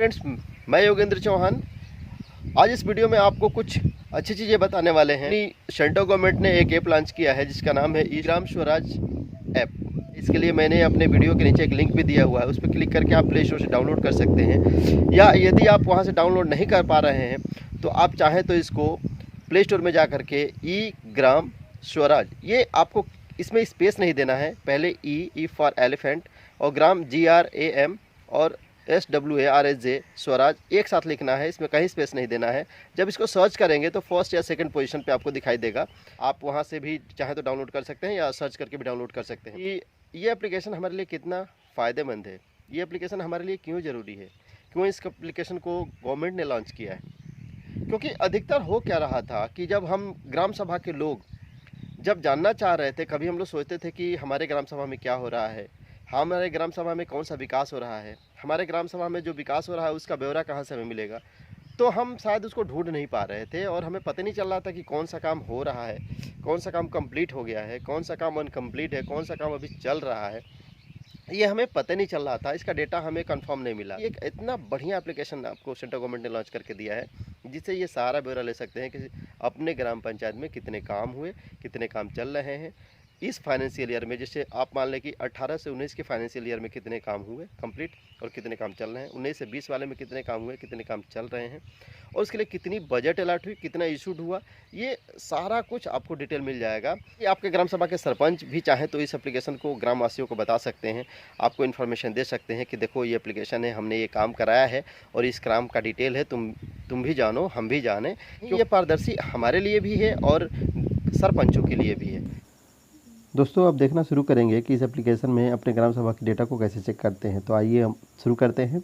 Friends, मैं योगेंद्र चौहान आज इस वीडियो में आपको कुछ अच्छी चीज़ें बताने वाले हैं। सेंट्रल गवर्नमेंट ने एक ऐप लॉन्च किया है जिसका नाम है ई ग्राम स्वराज ऐप। इसके लिए मैंने अपने वीडियो के नीचे एक लिंक भी दिया हुआ है, उस पर क्लिक करके आप प्ले स्टोर से डाउनलोड कर सकते हैं, या यदि आप वहां से डाउनलोड नहीं कर पा रहे हैं तो आप चाहें तो इसको प्ले स्टोर में जा करके ई ग्राम स्वराज, ये आपको इसमें स्पेस नहीं देना है। पहले ई फॉर एलिफेंट और ग्राम GRAM और SWARAJ स्वराज एक साथ लिखना है, इसमें कहीं स्पेस नहीं देना है। जब इसको सर्च करेंगे तो फर्स्ट या सेकंड पोजीशन पे आपको दिखाई देगा। आप वहां से भी चाहे तो डाउनलोड कर सकते हैं या सर्च करके भी डाउनलोड कर सकते हैं। ये एप्लीकेशन हमारे लिए कितना फ़ायदेमंद है, ये एप्लीकेशन हमारे लिए क्यों ज़रूरी है, क्यों इस एप्लीकेशन को गवर्नमेंट ने लॉन्च किया है। क्योंकि अधिकतर हो क्या रहा था कि जब हम ग्राम सभा के लोग जब जानना चाह रहे थे, कभी हम लोग सोचते थे कि हमारे ग्राम सभा में क्या हो रहा है, हमारे ग्राम सभा में कौन सा विकास हो रहा है, हमारे ग्राम सभा में जो विकास हो रहा है उसका ब्यौरा कहाँ से हमें मिलेगा, तो हम शायद उसको ढूंढ नहीं पा रहे थे और हमें पता नहीं चल रहा था कि कौन सा काम हो रहा है, कौन सा काम कंप्लीट हो गया है, कौन सा काम अनकम्प्लीट है, कौन सा काम अभी चल रहा है, ये हमें पता नहीं चल रहा था। इसका डेटा हमें कंफर्म नहीं मिला। एक इतना बढ़िया एप्लीकेशन आपको सेंट्रल गवर्नमेंट ने लॉन्च करके दिया है जिससे ये सारा ब्यौरा ले सकते हैं कि अपने ग्राम पंचायत में कितने काम हुए, कितने काम चल रहे हैं इस फाइनेंशियल ईयर में। जैसे आप मान लें कि 18 से 19 के फाइनेंशियल ईयर में कितने काम हुए कंप्लीट और कितने काम चल रहे हैं, 19 से 20 वाले में कितने काम हुए, कितने काम चल रहे हैं, और उसके लिए कितनी बजट अलॉट हुई, कितना इशूड हुआ, ये सारा कुछ आपको डिटेल मिल जाएगा। ये आपके ग्राम सभा के सरपंच भी चाहे तो इस एप्लीकेशन को ग्रामवासियों को बता सकते हैं, आपको इन्फॉर्मेशन दे सकते हैं कि देखो ये एप्लीकेशन है, हमने ये काम कराया है और इस काम का डिटेल है, तुम भी जानो, हम भी जाने। ये पारदर्शी हमारे लिए भी है और सरपंचों के लिए भी है। दोस्तों, अब देखना शुरू करेंगे कि इस एप्लीकेशन में अपने ग्राम सभा के डेटा को कैसे चेक करते हैं। तो आइए हम शुरू करते हैं।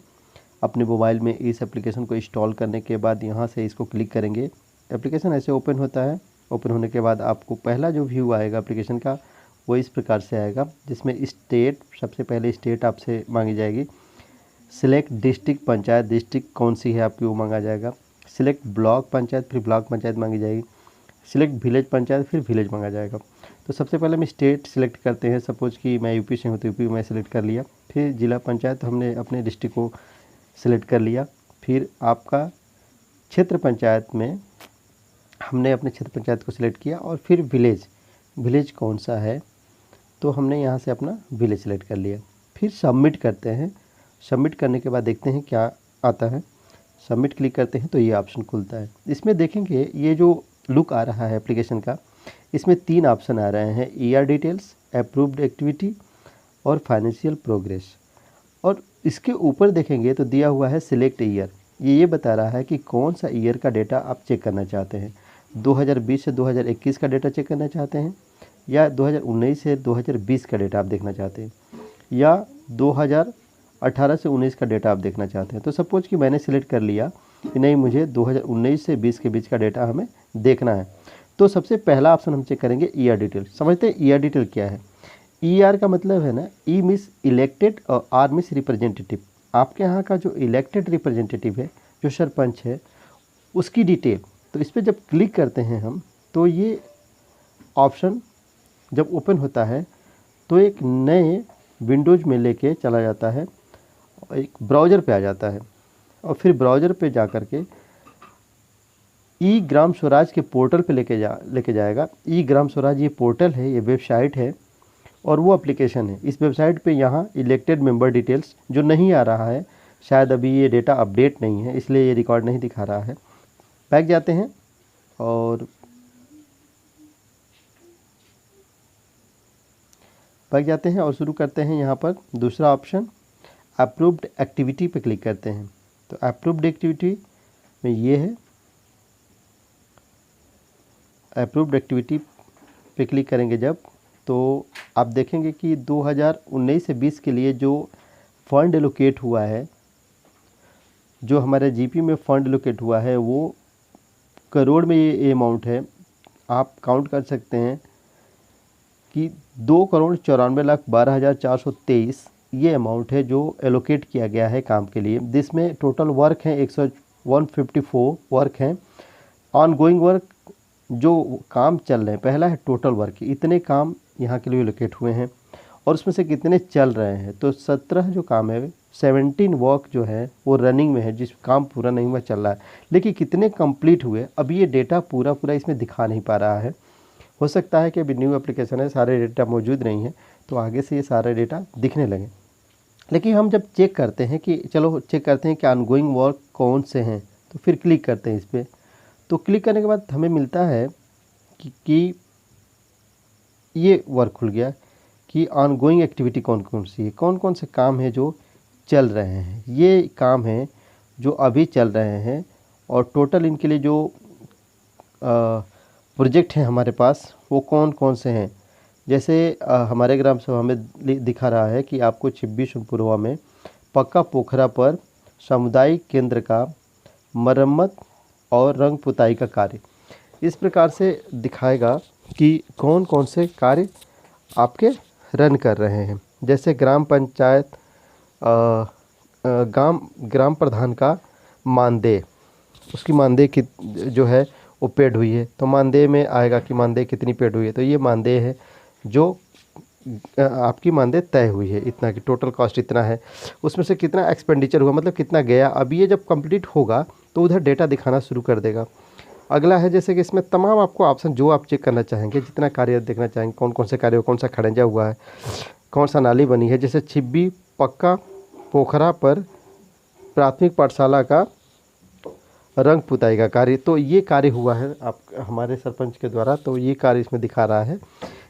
अपने मोबाइल में इस एप्लीकेशन को इंस्टॉल करने के बाद यहाँ से इसको क्लिक करेंगे। एप्लीकेशन ऐसे ओपन होता है। ओपन होने के बाद आपको पहला जो व्यू आएगा एप्लीकेशन का वो इस प्रकार से आएगा, जिसमें स्टेट, सबसे पहले स्टेट आपसे मांगी जाएगी। सिलेक्ट डिस्ट्रिक्ट, पंचायत डिस्ट्रिक्ट कौन सी है आपकी वो मांगा जाएगा। सिलेक्ट ब्लॉक पंचायत, फिर ब्लॉक पंचायत मांगी जाएगी। सिलेक्ट विलेज पंचायत, फिर विलेज मांगा जाएगा। तो सबसे पहले हम स्टेट सिलेक्ट करते हैं। सपोज कि मैं यूपी से हूँ तो यूपी मैं सिलेक्ट कर लिया। फिर जिला पंचायत हमने अपने डिस्ट्रिक्ट को सिलेक्ट कर लिया। फिर आपका क्षेत्र पंचायत में हमने अपने क्षेत्र पंचायत को सिलेक्ट किया। और फिर विलेज, विलेज कौन सा है तो हमने यहाँ से अपना विलेज सिलेक्ट कर लिया। फिर सबमिट करते हैं। सबमिट करने के बाद देखते हैं क्या आता है। सबमिट क्लिक करते हैं तो ये ऑप्शन खुलता है। इसमें देखेंगे ये जो लुक आ रहा है एप्लीकेशन का, इसमें 3 ऑप्शन आ रहे हैं, ER डिटेल्स, अप्रूव्ड एक्टिविटी और फाइनेंशियल प्रोग्रेस। और इसके ऊपर देखेंगे तो दिया हुआ है सिलेक्ट ईयर। ये बता रहा है कि कौन सा ईयर का डेटा आप चेक करना चाहते हैं। 2020 से 2021 का डेटा चेक करना चाहते हैं, या 2019 से 2020 का डेटा आप देखना चाहते हैं, या 2018 से 19 का डेटा आप देखना चाहते हैं। तो सपोज कि मैंने सिलेक्ट कर लिया कि नहीं, मुझे 2019 से 20 के बीच का डेटा हमें देखना है। तो सबसे पहला ऑप्शन हम चेक करेंगे ER डिटेल। समझते हैं ER डिटेल क्या है। ER का मतलब है ना, E मीन्स इलेक्टेड और R मीन्स रिप्रेजेंटेटिव। आपके यहाँ का जो इलेक्टेड रिप्रेजेंटेटिव है, जो सरपंच है, उसकी डिटेल। तो इस पर जब क्लिक करते हैं हम तो ये ऑप्शन जब ओपन होता है तो एक नए विंडोज में लेके चला जाता है, एक ब्राउज़र पे आ जाता है। और फिर ब्राउज़र पे जा कर के ई ग्राम स्वराज के पोर्टल पे लेके जाएगा। ई ग्राम स्वराज ये पोर्टल है, ये वेबसाइट है और वो एप्लीकेशन है। इस वेबसाइट पे यहाँ इलेक्टेड मेंबर डिटेल्स जो नहीं आ रहा है, शायद अभी ये डेटा अपडेट नहीं है इसलिए ये रिकॉर्ड नहीं दिखा रहा है। बैक जाते हैं और शुरू करते हैं। यहाँ पर दूसरा ऑप्शन अप्रूव्ड एक्टिविटी पे क्लिक करते हैं। तो अप्रूव्ड एक्टिविटी में ये है, अप्रूव्ड एक्टिविटी पे क्लिक करेंगे जब, तो आप देखेंगे कि 2019 से 20 के लिए जो फंड एलोकेट हुआ है, जो हमारे GP में फंड एलोकेट हुआ है वो करोड़ में ये अमाउंट है। आप काउंट कर सकते हैं कि 2,94,12,423 ये अमाउंट है जो एलोकेट किया गया है काम के लिए, जिसमें टोटल वर्क हैं 154 वर्क हैं। ऑन गोइंग वर्क जो काम चल रहे हैं, पहला है टोटल वर्क, इतने काम यहाँ के लिए एलोकेट हुए हैं और उसमें से कितने चल रहे हैं। तो 17 जो काम है 17 वर्क जो है वो रनिंग में है, जिस काम पूरा नहीं हुआ चल रहा है, लेकिन कितने कंप्लीट हुए अभी ये डेटा पूरा इसमें दिखा नहीं पा रहा है। हो सकता है कि अभी न्यू एप्लीकेशन है, सारे डेटा मौजूद नहीं है, तो आगे से ये सारे डेटा दिखने लगे। लेकिन हम जब चेक करते हैं कि चलो चेक करते हैं कि ऑनगोइंग वर्क कौन से हैं, तो फिर क्लिक करते हैं इस पर। तो क्लिक करने के बाद हमें मिलता है कि ये वर्क खुल गया कि ऑनगोइंग एक्टिविटी कौन कौन सी है, कौन कौन से काम है जो चल रहे हैं। ये काम है जो अभी चल रहे हैं, और टोटल इनके लिए जो प्रोजेक्ट हैं हमारे पास वो कौन कौन से हैं। जैसे हमारे ग्राम सभा में दिखा रहा है कि आपको 26 पूर्वा में पक्का पोखरा पर सामुदायिक केंद्र का मरम्मत और रंग पुताई का कार्य, इस प्रकार से दिखाएगा कि कौन कौन से कार्य आपके रन कर रहे हैं। जैसे ग्राम पंचायत ग्राम प्रधान का मानदेय, उसकी मानदेय की जो है वो पेड हुई है, तो मानदेय में आएगा कि मानदेय कितनी पेड हुई है। तो ये मानदेय है जो आपकी मानदेय तय हुई है, इतना कि टोटल कॉस्ट इतना है, उसमें से कितना एक्सपेंडिचर हुआ, मतलब कितना गया। अब ये जब कंप्लीट होगा तो उधर डेटा दिखाना शुरू कर देगा। अगला है जैसे कि इसमें तमाम आपको ऑप्शन जो आप चेक करना चाहेंगे, जितना कार्य देखना चाहेंगे, कौन कौन से कार्य, कौन सा खड़ंजा हुआ है, कौन सा नाली बनी है। जैसे 26 पक्का पोखरा पर प्राथमिक पाठशाला का रंग पुताई का कार्य, तो ये कार्य हुआ है आप हमारे सरपंच के द्वारा, तो ये कार्य इसमें दिखा रहा है।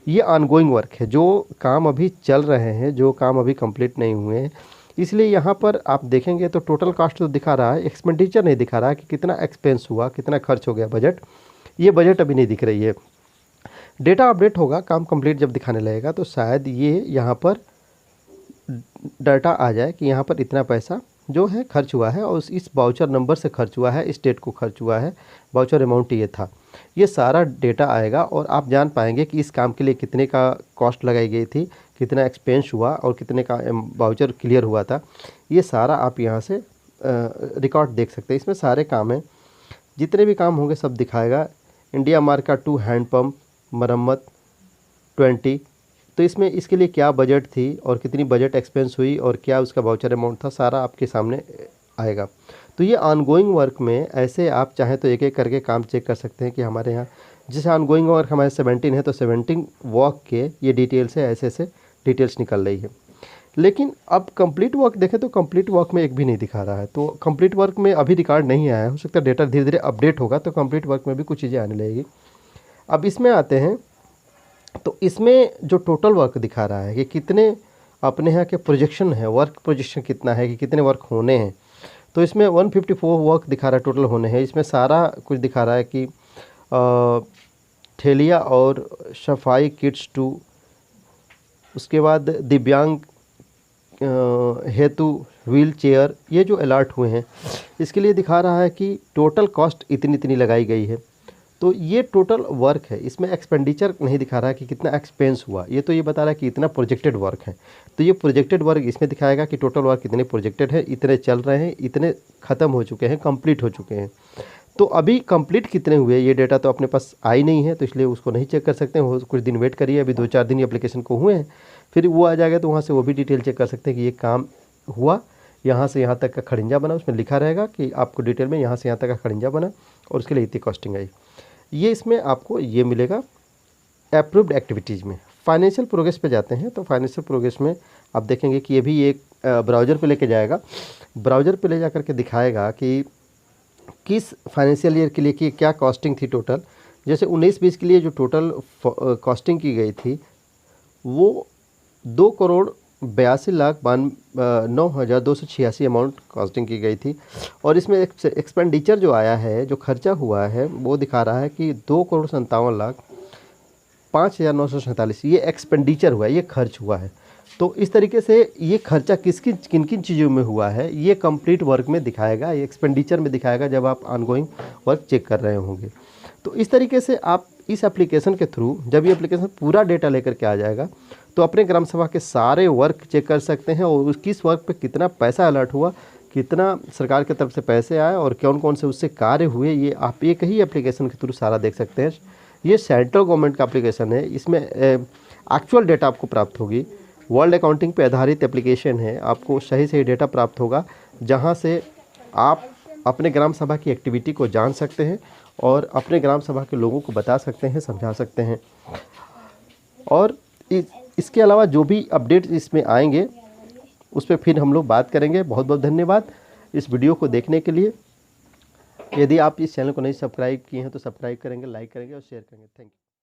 ये ऑनगोइंग वर्क है, जो काम अभी चल रहे हैं, जो काम अभी कंप्लीट नहीं हुए हैं। इसलिए यहाँ पर आप देखेंगे तो टोटल कॉस्ट तो दिखा रहा है, एक्सपेंडिचर नहीं दिखा रहा है कि कितना एक्सपेंस हुआ, कितना खर्च हो गया बजट। ये बजट अभी नहीं दिख रही है। डेटा अपडेट होगा, काम कंप्लीट जब दिखाने लगेगा तो शायद ये यहाँ पर डाटा आ जाए कि यहाँ पर इतना पैसा जो है खर्च हुआ है, और इस बाउचर नंबर से खर्च हुआ है, इस डेट को खर्च हुआ है, बाउचर अमाउंट ये था। ये सारा डेटा आएगा और आप जान पाएंगे कि इस काम के लिए कितने का कॉस्ट लगाई गई थी, कितना एक्सपेंस हुआ और कितने का बाउचर क्लियर हुआ था। ये सारा आप यहाँ से रिकॉर्ड देख सकते हैं। इसमें सारे काम हैं, जितने भी काम होंगे सब दिखाएगा। इंडिया मार्क का 2 हैंडपम्प मरम्मत 20, तो इसमें इसके लिए क्या बजट थी और कितनी बजट एक्सपेंस हुई और क्या उसका वाउचर अमाउंट था, सारा आपके सामने आएगा। तो ये ऑनगोइंग वर्क में ऐसे आप चाहें तो एक एक करके काम चेक कर सकते हैं कि हमारे यहाँ जैसे ऑनगोइंग वर्क हमारे 17 है, तो 17 वर्क के ये डिटेल्स है, ऐसे ऐसे डिटेल्स निकल रही है। लेकिन अब कंप्लीट वर्क देखें तो कंप्लीट वर्क में एक भी नहीं दिखा रहा है, तो कंप्लीट वर्क में अभी रिकॉर्ड नहीं आया है। हो सकता है डेटा धीरे धीरे अपडेट होगा तो कंप्लीट वर्क में भी कुछ चीज़ें आने लगेगी। अब इसमें आते हैं, तो इसमें जो टोटल वर्क दिखा रहा है कि कितने अपने यहाँ के प्रोजेक्शन है, वर्क प्रोजेक्शन कितना है कि कितने वर्क होने हैं। तो इसमें 154 वर्क दिखा रहा है टोटल होने हैं। इसमें सारा कुछ दिखा रहा है कि ठेलिया और सफाई किट्स 2, उसके बाद दिव्यांग हेतु व्हील चेयर, ये जो अलर्ट हुए हैं इसके लिए दिखा रहा है कि टोटल कॉस्ट इतनी इतनी लगाई गई है। तो ये टोटल वर्क है, इसमें एक्सपेंडिचर नहीं दिखा रहा है कि कितना एक्सपेंस हुआ, ये तो ये बता रहा है कि इतना प्रोजेक्टेड वर्क है। तो ये प्रोजेक्टेड वर्क इसमें दिखाएगा कि टोटल वर्क कितने प्रोजेक्टेड है, इतने चल रहे हैं, इतने ख़त्म हो चुके हैं, कंप्लीट हो चुके हैं। तो अभी कंप्लीट कितने हुए ये डेटा तो अपने पास आई नहीं है, तो इसलिए उसको नहीं चेक कर सकते हैं। कुछ दिन वेट करिए, अभी 2-4 दिन एप्लीकेशन को हुए हैं, फिर वो आ जाएगा तो वहाँ से वो भी डिटेल चेक कर सकते हैं कि ये काम हुआ, यहाँ से यहाँ तक का खड़िंजा बना, उसमें लिखा रहेगा कि आपको डिटेल में यहाँ से यहाँ तक का खड़िंजा बना और उसके लिए इतनी कॉस्टिंग आई। ये इसमें आपको ये मिलेगा अप्रूव्ड एक्टिविटीज़ में। फाइनेंशियल प्रोग्रेस पे जाते हैं, तो फाइनेंशियल प्रोग्रेस में आप देखेंगे कि ये भी एक ब्राउज़र पे लेके जाएगा। ब्राउज़र पे ले जा करके दिखाएगा कि किस फाइनेंशियल ईयर के लिए कि क्या कॉस्टिंग थी टोटल। जैसे 19-20 के लिए जो टोटल कॉस्टिंग की गई थी वो 2,82,9,286 अमाउंट कॉस्टिंग की गई थी। और इसमें एक्सपेंडिचर जो आया है, जो खर्चा हुआ है, वो दिखा रहा है कि 2,57,05,947 ये एक्सपेंडिचर हुआ है, ये खर्च हुआ है। तो इस तरीके से ये खर्चा किन किन चीज़ों में हुआ है ये कंप्लीट वर्क में दिखाएगा, ये एक्सपेंडिचर में दिखाएगा जब आप ऑनगोइंग वर्क चेक कर रहे होंगे। तो इस तरीके से आप इस एप्लीकेशन के थ्रू जब ये एप्लीकेशन पूरा डेटा लेकर के आ जाएगा तो अपने ग्राम सभा के सारे वर्क चेक कर सकते हैं और किस वर्क पे कितना पैसा अलर्ट हुआ, कितना सरकार की तरफ से पैसे आए और कौन कौन से उससे कार्य हुए, ये आप एक ही एप्लीकेशन के थ्रू सारा देख सकते हैं। ये सेंट्रल गवर्नमेंट का एप्लीकेशन है, इसमें एक्चुअल डेटा आपको प्राप्त होगी। वर्ल्ड अकाउंटिंग पे आधारित एप्लीकेशन है। आपको सही डेटा प्राप्त होगा, जहां से आप अपने ग्राम सभा की एक्टिविटी को जान सकते हैं और अपने ग्राम सभा के लोगों को बता सकते हैं, समझा सकते हैं। और इसके अलावा जो भी अपडेट इसमें आएंगे उस पर फिर हम लोग बात करेंगे। बहुत बहुत धन्यवाद इस वीडियो को देखने के लिए। यदि आप इस चैनल को नहीं सब्सक्राइब किए हैं तो सब्सक्राइब करेंगे, लाइक करेंगे और शेयर करेंगे। Thank you.